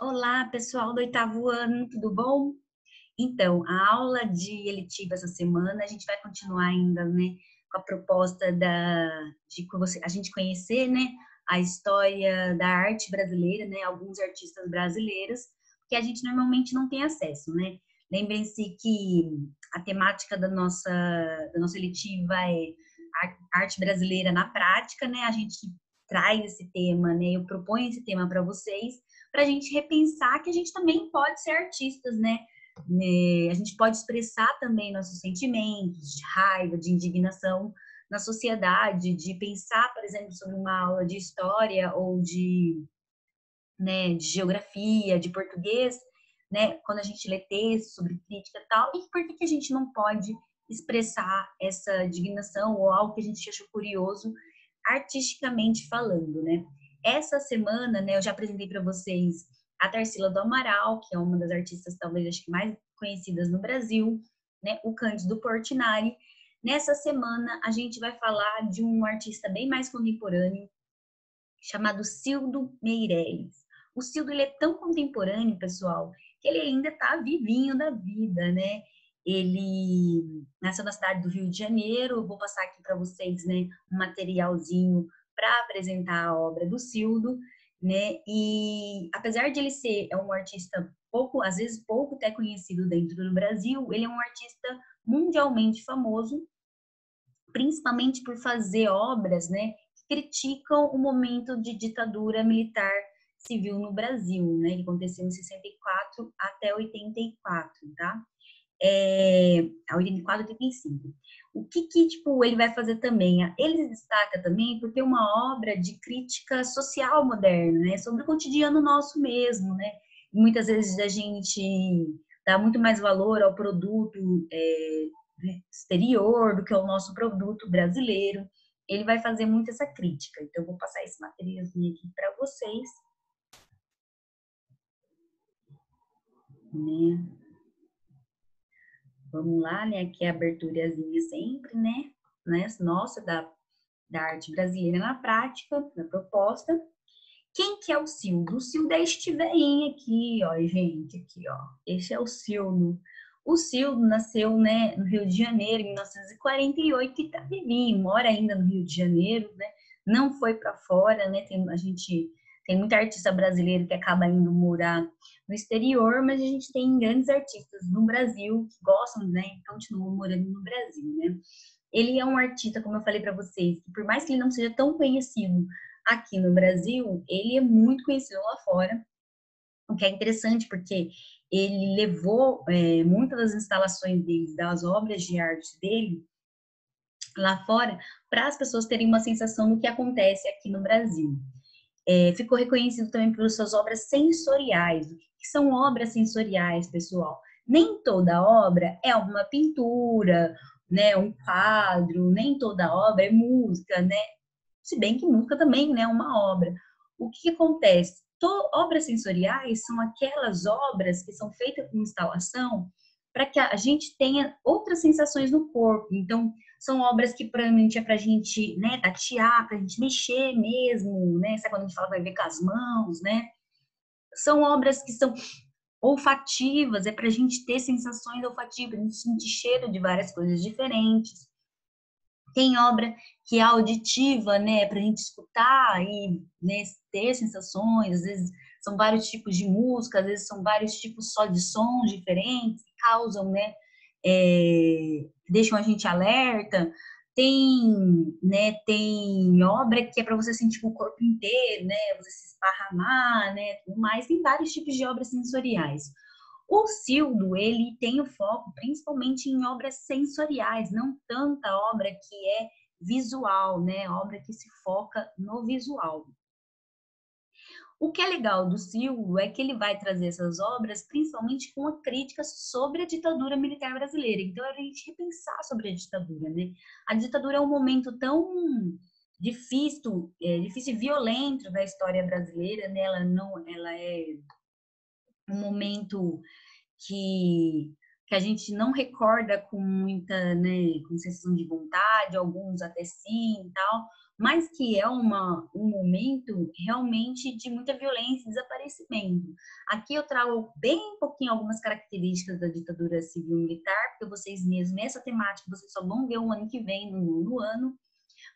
Olá, pessoal do oitavo ano, tudo bom? Então, a aula de eletiva essa semana, a gente vai continuar ainda, né, com a proposta a gente conhecer, né, a história da arte brasileira, né, alguns artistas brasileiros, que a gente normalmente não tem acesso, né? Lembrem-se que a temática da nossa eletiva é arte brasileira na prática, né? A gente traz esse tema, né? Eu proponho esse tema para vocês, para a gente repensar que a gente também pode ser artistas, né? A gente pode expressar também nossos sentimentos de raiva, de indignação na sociedade, de pensar, por exemplo, sobre uma aula de história ou de geografia, de português, né? Quando a gente lê textos sobre crítica e tal, e por que a gente não pode expressar essa indignação ou algo que a gente achou curioso artisticamente falando, né? Essa semana, né, eu já apresentei para vocês a Tarsila do Amaral, que é uma das artistas talvez acho que mais conhecidas no Brasil, né? O Cândido Portinari. Nessa semana a gente vai falar de um artista bem mais contemporâneo chamado Cildo Meireles. O Cildo ele é tão contemporâneo, pessoal, que ele ainda está vivinho da vida, né? Ele nasceu na cidade do Rio de Janeiro. Eu vou passar aqui para vocês, né, um materialzinho para apresentar a obra do Cildo, né? E apesar de ele ser um artista pouco, às vezes pouco até conhecido dentro do Brasil, ele é um artista mundialmente famoso, principalmente por fazer obras, né, que criticam o momento de ditadura militar civil no Brasil, né, que aconteceu em 64 até 84, tá? A 84, 85. O que tipo, ele vai fazer também? Ele se destaca também por ter uma obra de crítica social moderna, né, sobre o cotidiano nosso mesmo, né? Muitas vezes a gente dá muito mais valor ao produto exterior do que ao nosso produto brasileiro. Ele vai fazer muito essa crítica. Então, eu vou passar esse materialzinho aqui para vocês, né? Vamos lá, né? Aqui é a aberturazinha sempre, né? Nossa, da arte brasileira na prática, na proposta. Quem que é o Cildo? O Cildo é este velhinho aqui, ó, gente, aqui, ó. Esse é o Cildo. O Cildo nasceu, né, no Rio de Janeiro, em 1948, e tá vivinho, mora ainda no Rio de Janeiro, né? Não foi para fora, né? A gente tem muita artista brasileira que acaba indo morar no exterior, mas a gente tem grandes artistas no Brasil que gostam, né, e continuam morando no Brasil, né? Ele é um artista, como eu falei para vocês, que por mais que ele não seja tão conhecido aqui no Brasil, ele é muito conhecido lá fora, o que é interessante porque ele levou muitas das instalações dele, das obras de arte dele, lá fora, para as pessoas terem uma sensação do que acontece aqui no Brasil. Ficou reconhecido também por suas obras sensoriais. O que são obras sensoriais, pessoal? Nem toda obra é uma pintura, né, um quadro, nem toda obra é música, né? Se bem que música também, né, é uma obra. O que acontece? Obras sensoriais são aquelas obras que são feitas com instalação para que a gente tenha outras sensações no corpo. Então, são obras que provavelmente é para a gente, né, tatear, para a gente mexer mesmo, né? Sabe quando a gente fala vai ver com as mãos, né? São obras que são olfativas, é para a gente ter sensações olfativas, a gente sentir cheiro de várias coisas diferentes. Tem obra que é auditiva, né, para a gente escutar e, né, ter sensações. Às vezes são vários tipos de música, às vezes são vários tipos só de sons diferentes que causam, né, deixam a gente alerta. Tem obra que é para você sentir o corpo inteiro, né, você se esparramar, né, tudo mais. Tem vários tipos de obras sensoriais. O Cildo, ele tem o foco principalmente em obras sensoriais, não tanta obra que é visual, né? Obra que se foca no visual. O que é legal do Cildo é que ele vai trazer essas obras principalmente com uma crítica sobre a ditadura militar brasileira. Então, é a gente repensar sobre a ditadura, né? A ditadura é um momento tão difícil e violento da história brasileira, né? Ela é um momento que a gente não recorda com muita, né, com sensação de vontade, alguns até sim e tal, mas que é um momento realmente de muita violência e desaparecimento. Aqui eu trago bem pouquinho algumas características da ditadura civil-militar, porque vocês mesmos, nessa temática, vocês só vão ver o ano que vem, no ano,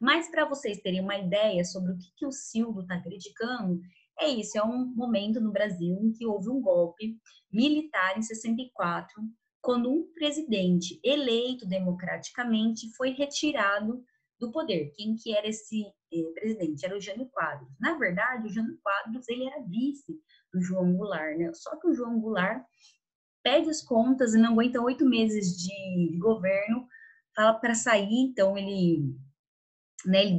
mas para vocês terem uma ideia sobre o que o Silvio está criticando, é isso, é um momento no Brasil em que houve um golpe militar em 64, quando um presidente eleito democraticamente foi retirado do poder. Quem que era esse presidente? Era o Jânio Quadros. Na verdade, o Jânio Quadros, ele era vice do João Goulart, né? Só que o João Goulart pede as contas e não aguenta 8 meses de governo, fala para sair, então ele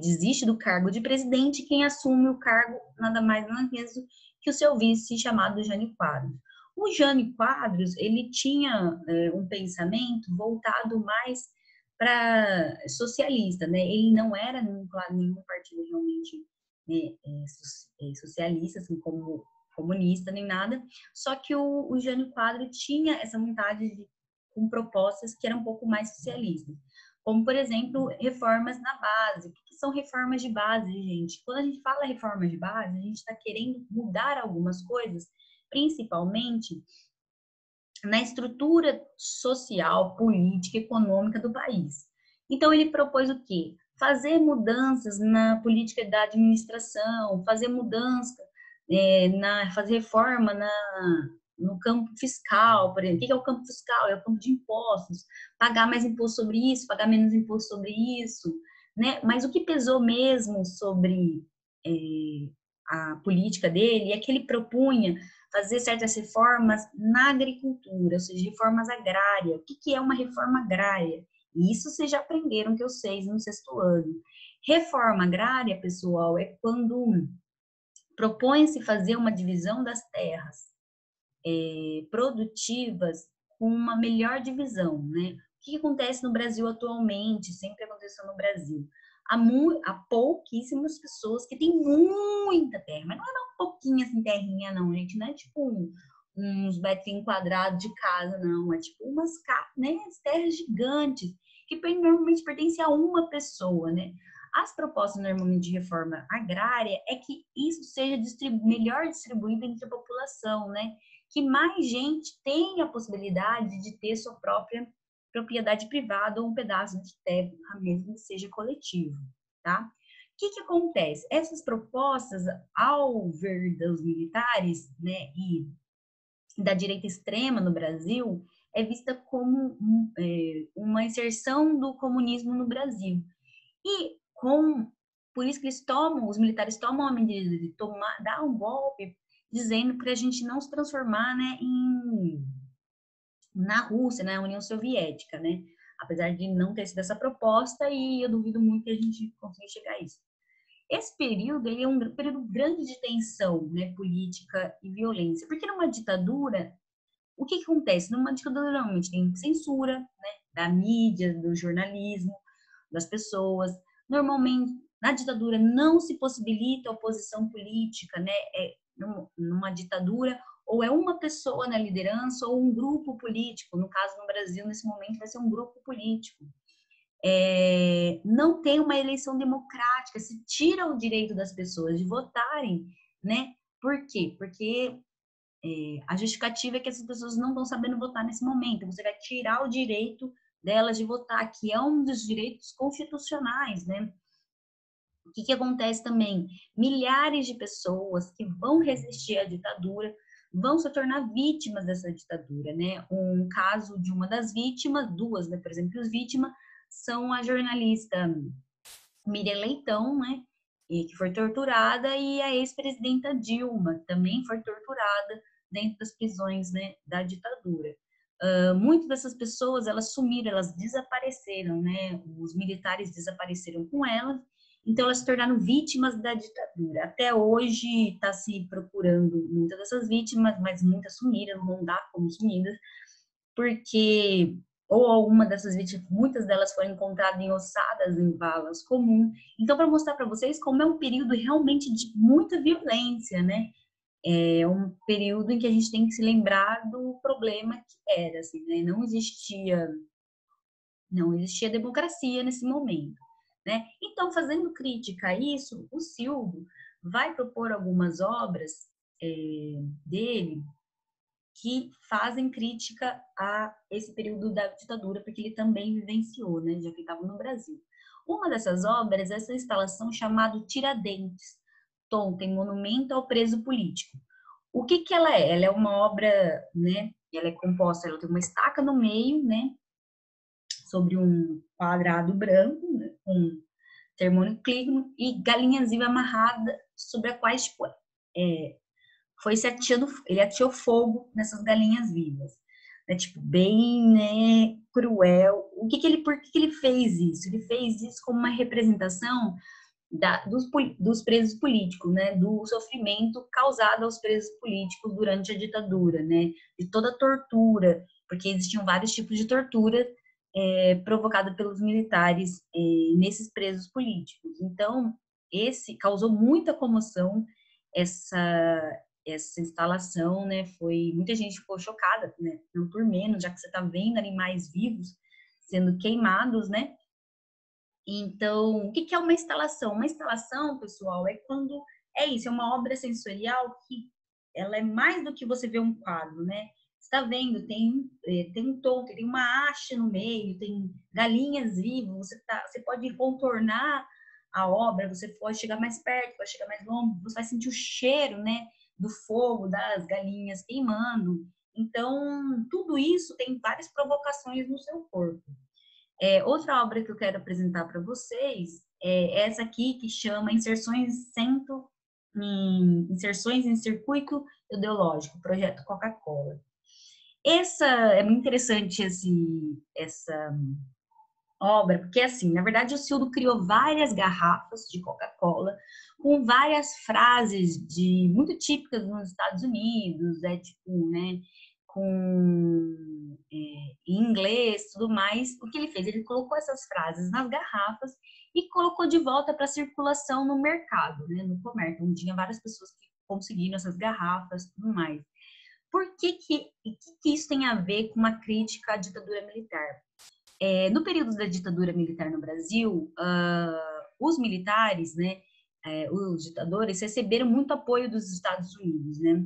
desiste do cargo de presidente, e quem assume o cargo nada mais nada menos que o seu vice, chamado Jânio Quadros. O Jânio Quadros, ele tinha um pensamento voltado mais para socialista, né? Ele não era vinculado a nenhum partido realmente, né, socialista, assim como comunista nem nada, só que o Jânio Quadros tinha essa vontade com propostas que eram um pouco mais socialistas, como, por exemplo, reformas na base. O que são reformas de base, gente? Quando a gente fala reformas de base, a gente está querendo mudar algumas coisas, principalmente na estrutura social, política, econômica do país. Então, ele propôs o quê? Fazer mudanças na política da administração, fazer mudança, fazer reforma no campo fiscal, por exemplo. O que é o campo fiscal? É o campo de impostos. Pagar mais imposto sobre isso, pagar menos imposto sobre isso, né? Mas o que pesou mesmo sobre a política dele é que ele propunha fazer certas reformas na agricultura, ou seja, reformas agrárias. O que é uma reforma agrária? Isso vocês já aprenderam, que eu sei, no sexto ano. Reforma agrária, pessoal, é quando propõe-se fazer uma divisão das terras produtivas com uma melhor divisão, né? O que acontece no Brasil atualmente, sempre aconteceu no Brasil? Há pouquíssimas pessoas que têm muita terra, mas não é uma pouquinha assim, terrinha, não, gente, não é tipo uns metros quadrados de casa, não, é tipo né, terras gigantes, que normalmente pertencem a uma pessoa, né? As propostas normalmente de reforma agrária é que isso seja melhor distribuído entre a população, né? Que mais gente tenha a possibilidade de ter sua própria propriedade privada ou um pedaço de terra, mesmo que seja coletivo, tá? O que acontece? Essas propostas, ao ver dos militares, né, e da direita extrema no Brasil, é vista como uma inserção do comunismo no Brasil. E por isso que os militares tomam a medida de dar um golpe, dizendo para a gente não se transformar, né, na Rússia, na União Soviética, né? Apesar de não ter sido essa proposta, e eu duvido muito que a gente consiga chegar a isso. Esse período ele é um período grande de tensão, né, política e violência, porque numa ditadura, o que acontece? Numa ditadura normalmente tem censura, né, da mídia, do jornalismo, das pessoas. Normalmente, na ditadura não se possibilita a oposição política, né? Numa ditadura, ou é uma pessoa na liderança ou um grupo político. No caso, no Brasil, nesse momento, vai ser um grupo político. Não tem uma eleição democrática, se tira o direito das pessoas de votarem, né? Por quê? Porque a justificativa é que essas pessoas não estão sabendo votar nesse momento. Você vai tirar o direito delas de votar, que é um dos direitos constitucionais, né? O que acontece também? Milhares de pessoas que vão resistir à ditadura vão se tornar vítimas dessa ditadura, né? Um caso de uma das vítimas, duas, né? Por exemplo, as vítimas são a jornalista Miriam Leitão, né? Que foi torturada, e a ex-presidenta Dilma também foi torturada dentro das prisões, né, da ditadura. Muitas dessas pessoas, elas sumiram, elas desapareceram, né? Os militares desapareceram com elas, então elas se tornaram vítimas da ditadura. Até hoje está se procurando muitas dessas vítimas, mas muitas sumiram, não dá como sumidas, porque ou alguma dessas vítimas, muitas delas foram encontradas em ossadas em valas comuns. Então, para mostrar para vocês como é um período realmente de muita violência, né? É um período em que a gente tem que se lembrar do problema que era, assim, né? Não existia democracia nesse momento. né? Então, fazendo crítica a isso, o Silvio vai propor algumas obras dele que fazem crítica a esse período da ditadura, porque ele também vivenciou, né, já que estava no Brasil. Uma dessas obras é essa instalação chamada Tiradentes, Totem, Monumento ao Preso Político. O que que ela é? Ela é uma obra, né, ela é composta, ela tem uma estaca no meio, né, sobre um quadrado branco, né, com termoclino e galinhas vivas amarradas sobre a quais tipo, foi se atirando, ele atirou fogo nessas galinhas vivas. Né, tipo, bem, né, cruel. Por que que ele fez isso? Ele fez isso como uma representação dos presos políticos, né, do sofrimento causado aos presos políticos durante a ditadura, né, de toda a tortura, porque existiam vários tipos de tortura provocada pelos militares nesses presos políticos. Então, esse causou muita comoção essa instalação, né? Muita gente ficou chocada, né? Não por menos, já que você está vendo animais vivos sendo queimados, né? Então, o que que é uma instalação? Uma instalação, pessoal, é quando é isso, é uma obra sensorial que ela é mais do que você ver um quadro, né? Você está vendo, tem um tom, tem uma haste no meio, tem galinhas vivas, você pode contornar a obra, você pode chegar mais perto, pode chegar mais longe, você vai sentir o cheiro, né, do fogo, das galinhas queimando. Então, tudo isso tem várias provocações no seu corpo. Outra obra que eu quero apresentar para vocês é essa aqui que chama Inserções em Circuito Ideológico, Projeto Coca-Cola. Essa é muito interessante essa obra, porque assim, na verdade o Sildo criou várias garrafas de Coca-Cola com várias frases muito típicas nos Estados Unidos, tipo, né, em inglês, tudo mais. O que ele fez? Ele colocou essas frases nas garrafas e colocou de volta para circulação no mercado, né, no comércio, onde tinha várias pessoas que conseguiram essas garrafas, tudo mais. Por que isso tem a ver com uma crítica à ditadura militar? No período da ditadura militar no Brasil, os militares, né, os ditadores, receberam muito apoio dos Estados Unidos, né?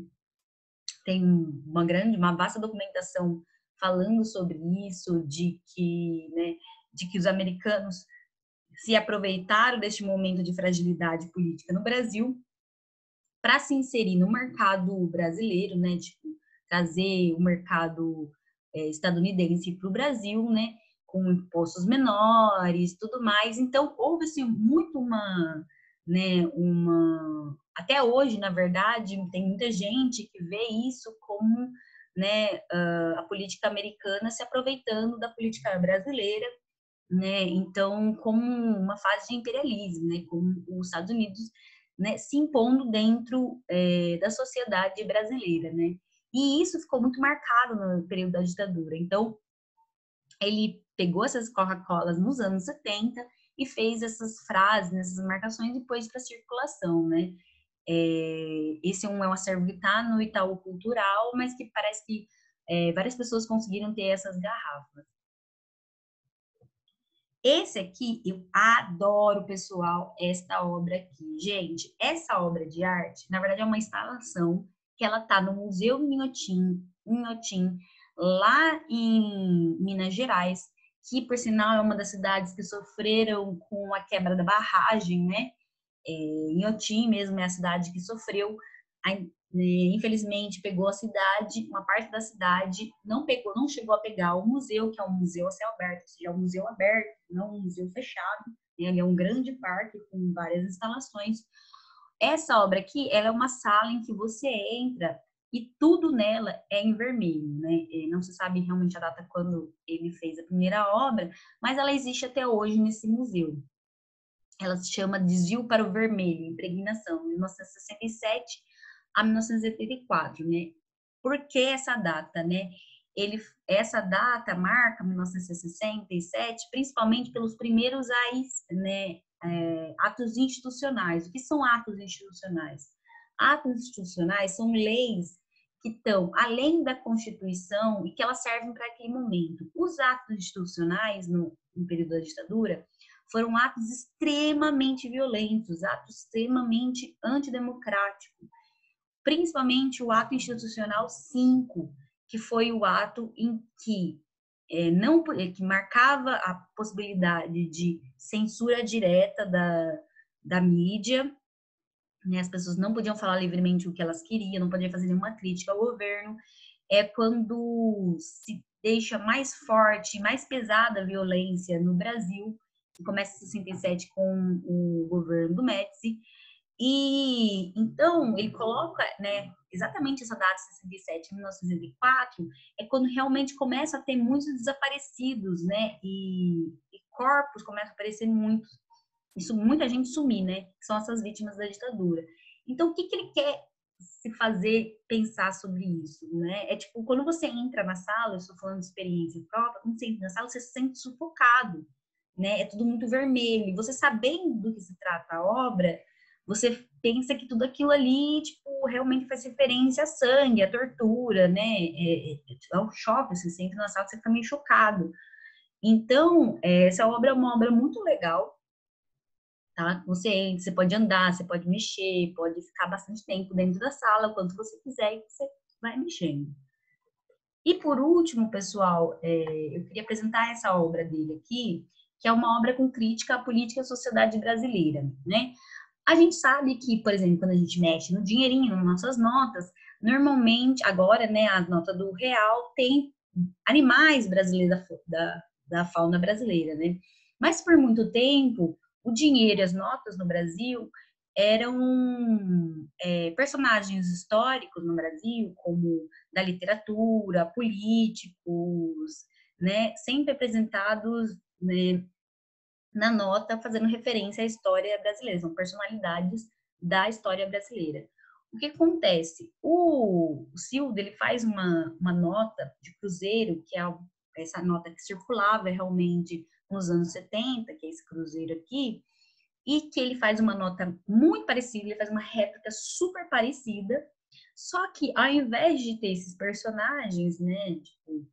Tem uma vasta documentação falando sobre isso, de que os americanos se aproveitaram deste momento de fragilidade política no Brasil para se inserir no mercado brasileiro, né? Tipo, trazer o mercado estadunidense para o Brasil, né? Com impostos menores, tudo mais. Então, houve assim, muito até hoje, na verdade, tem muita gente que vê isso como, né, a política americana se aproveitando da política brasileira, né? Então, como uma fase de imperialismo, né? Como os Estados Unidos, né, se impondo dentro da sociedade brasileira, né? E isso ficou muito marcado no período da ditadura. Então, ele pegou essas Coca-Colas nos anos 70 e fez essas frases, essas marcações e pôs para circulação, né? Esse é um acervo que está no Itaú Cultural, mas que parece que várias pessoas conseguiram ter essas garrafas. Esse aqui, eu adoro, pessoal, esta obra aqui. Gente, essa obra de arte, na verdade, é uma instalação que ela tá no Museu Inhotim, lá em Minas Gerais, que, por sinal, é uma das cidades que sofreram com a quebra da barragem, né? Inhotim mesmo é a cidade que sofreu. Infelizmente, pegou a cidade, uma parte da cidade, não chegou a pegar o museu, que é um museu a céu aberto, ou seja, é um museu aberto, não um museu fechado. Ele é um grande parque com várias instalações. Essa obra aqui, ela é uma sala em que você entra e tudo nela é em vermelho, né? Não se sabe realmente a data quando ele fez a primeira obra, mas ela existe até hoje nesse museu. Ela se chama Desvio para o Vermelho, Impregnação, 1967 a 1984, né? Por que essa data, né? Essa data marca 1967, principalmente pelos primeiros atos institucionais. O que são atos institucionais? Atos institucionais são leis que estão além da Constituição e que elas servem para aquele momento. Os atos institucionais, no período da ditadura, foram atos extremamente violentos, atos extremamente antidemocráticos, principalmente o ato institucional 5, que foi o ato em que não que marcava a possibilidade de censura direta da mídia, né? As pessoas não podiam falar livremente o que elas queriam, não podiam fazer nenhuma crítica ao governo. É quando se deixa mais forte, mais pesada a violência no Brasil, que começa em 67 com o governo do Médici. E então ele coloca, né, exatamente essa data, 67, 1964, é quando realmente começa a ter muitos desaparecidos, né, e corpos começam a aparecer muitos, isso muita gente sumir, né, que são essas vítimas da ditadura. Então, o que ele quer se fazer pensar sobre isso, né? É tipo, quando você entra na sala, eu estou falando de experiência própria, quando você entra na sala, você se sente sufocado, né? É tudo muito vermelho. E você sabendo do que se trata a obra, você pensa que tudo aquilo ali, tipo, realmente faz referência a sangue, a tortura, né? É um choque, você entra na sala, você fica meio chocado. Então, essa obra é uma obra muito legal, tá? Você pode andar, você pode mexer, pode ficar bastante tempo dentro da sala, quanto você quiser, e você vai mexendo. E por último, pessoal, eu queria apresentar essa obra dele aqui, que é uma obra com crítica à política e à sociedade brasileira, né? A gente sabe que, por exemplo, quando a gente mexe no dinheirinho, nas nossas notas, normalmente, agora, né, a nota do real tem animais brasileiros da fauna brasileira, né? Mas por muito tempo, o dinheiro e as notas no Brasil eram personagens históricos no Brasil, como da literatura, políticos, né? Sempre apresentados, né, na nota fazendo referência à história brasileira, são personalidades da história brasileira. O que acontece? O Silvio, ele faz uma nota de cruzeiro, que é essa nota que circulava realmente nos anos 70, que é esse cruzeiro aqui, e que ele faz uma nota muito parecida, ele faz uma réplica super parecida, só que ao invés de ter esses personagens, né, tipo,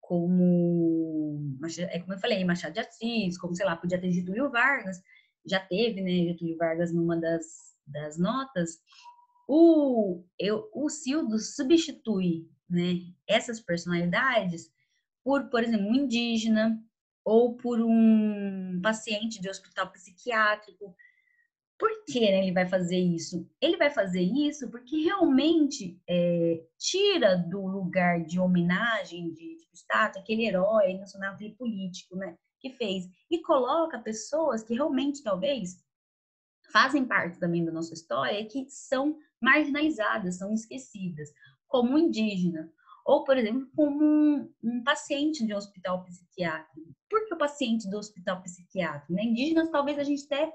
como, como eu falei, Machado de Assis, como, sei lá, podia ter Getúlio Vargas, já teve, né, Getúlio Vargas numa das notas, o Cildo substitui, né, essas personalidades por exemplo, um indígena ou por um paciente de hospital psiquiátrico. Por que, né, ele vai fazer isso? Ele vai fazer isso porque realmente tira do lugar de homenagem, de estátua, aquele herói nacional, aquele político, né, que fez, e coloca pessoas que realmente, talvez, fazem parte também da nossa história e que são marginalizadas, são esquecidas, como um indígena, ou, por exemplo, como um paciente de um hospital psiquiátrico. Por que o paciente do hospital psiquiátrico? Né? Indígenas, talvez a gente até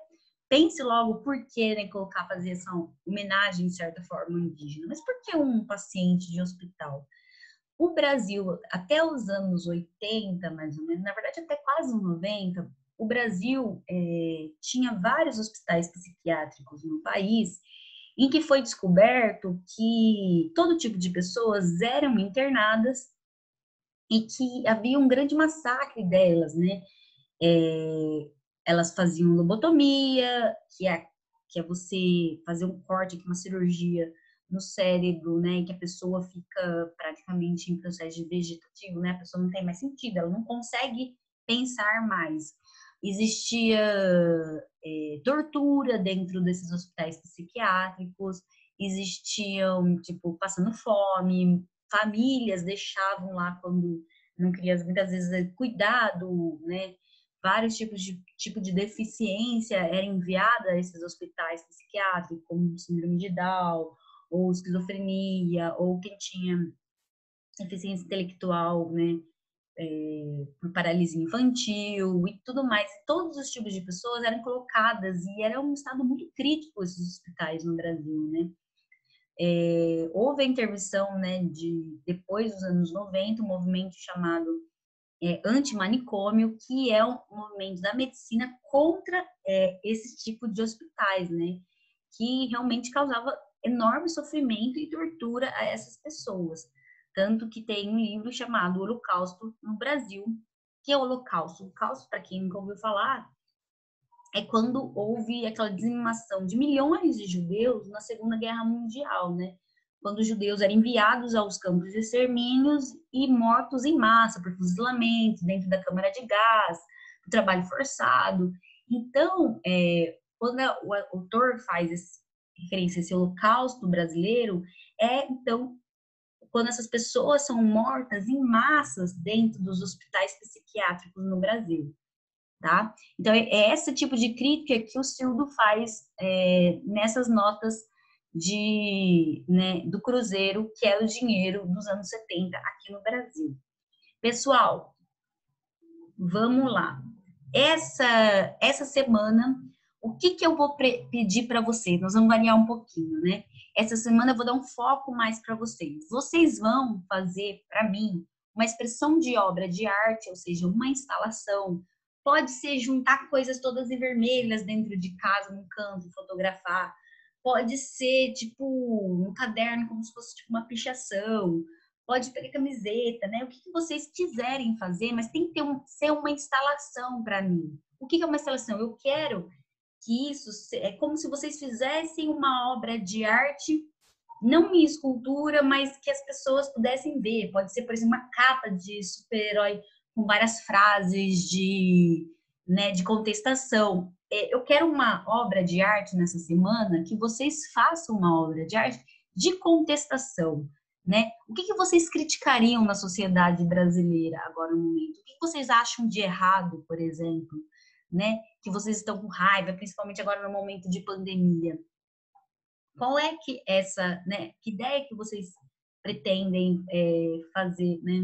pense logo por que, né, colocar, fazer essa homenagem, de certa forma, ao indígena. Mas por que um paciente de hospital? O Brasil, até os anos 80, mais ou menos, na verdade até quase os 90, o Brasil tinha vários hospitais psiquiátricos no país, em que foi descoberto que todo tipo de pessoas eram internadas e que havia um grande massacre delas, né? É, elas faziam lobotomia, que é você fazer um corte, uma cirurgia no cérebro, né, e que a pessoa fica praticamente em processo de vegetativo, né, a pessoa não tem mais sentido, ela não consegue pensar mais. Existia tortura dentro desses hospitais psiquiátricos, existiam, tipo, passando fome, famílias deixavam lá quando não queriam, muitas vezes, cuidado, né, vários tipo de deficiência era enviada a esses hospitais psiquiátricos, como síndrome de Down, ou esquizofrenia, ou quem tinha deficiência intelectual, né, por paralisia infantil e tudo mais. Todos os tipos de pessoas eram colocadas e era um estado muito crítico esses hospitais no Brasil, né. Houve a intervenção, né, depois dos anos 90, um movimento chamado antimanicômio, que é um movimento da medicina contra esse tipo de hospitais, né? Que realmente causava enorme sofrimento e tortura a essas pessoas. Tanto que tem um livro chamado Holocausto no Brasil, que é o Holocausto. O Holocausto, para quem nunca ouviu falar, é quando houve aquela dizimação de milhões de judeus na Segunda Guerra Mundial, né? Quando os judeus eram enviados aos campos de extermínios e mortos em massa por fuzilamento, dentro da câmara de gás, por trabalho forçado. Então, quando o autor faz referência a esse holocausto brasileiro, então, quando essas pessoas são mortas em massas dentro dos hospitais psiquiátricos no Brasil. Tá? Então, é esse tipo de crítica que o Sildo faz nessas notas do Cruzeiro, que é o dinheiro dos anos 70 aqui no Brasil. Pessoal, vamos lá. Essa semana, o que eu vou pedir para vocês? Nós vamos variar um pouquinho, né? Essa semana eu vou dar um foco mais para vocês. Vocês vão fazer, para mim, uma expressão de obra de arte, ou seja, uma instalação. Pode ser juntar coisas todas em vermelhas dentro de casa, num canto, fotografar. Pode ser, tipo, um caderno, como se fosse tipo, uma pichação. Pode pegar camiseta, né? O que vocês quiserem fazer, mas tem que ser uma instalação para mim. O que é uma instalação? Eu quero que isso é como se vocês fizessem uma obra de arte, não em escultura, mas que as pessoas pudessem ver. Pode ser, por exemplo, uma capa de super-herói com várias frases de contestação. Eu quero uma obra de arte nessa semana que vocês façam uma obra de arte de contestação. Né? O que vocês criticariam na sociedade brasileira agora no momento? O que vocês acham de errado, por exemplo, né? Que vocês estão com raiva, principalmente agora no momento de pandemia. Qual é que ideia que vocês pretendem fazer, né?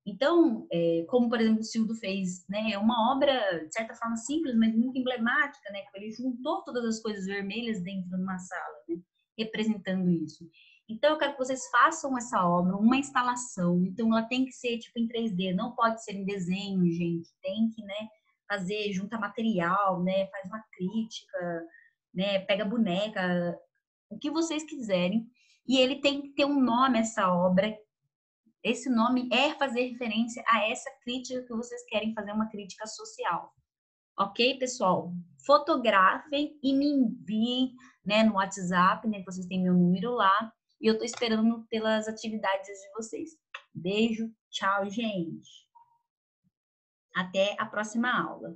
Então, como por exemplo o Sildo fez, né? É uma obra de certa forma simples, mas muito emblemática, né? Ele juntou todas as coisas vermelhas dentro de uma sala, né? Representando isso. Então, eu quero que vocês façam essa obra, uma instalação. Então, ela tem que ser tipo em 3D, não pode ser em desenho, gente. Tem que, né? Fazer, junta material, né? Faz uma crítica, né? Pega boneca, o que vocês quiserem. E ele tem que ter um nome, essa obra. Esse nome é fazer referência a essa crítica que vocês querem fazer, uma crítica social. Ok, pessoal? Fotografem e me enviem, né, no WhatsApp, né, que vocês têm meu número lá. E eu tô esperando pelas atividades de vocês. Beijo, tchau, gente. Até a próxima aula.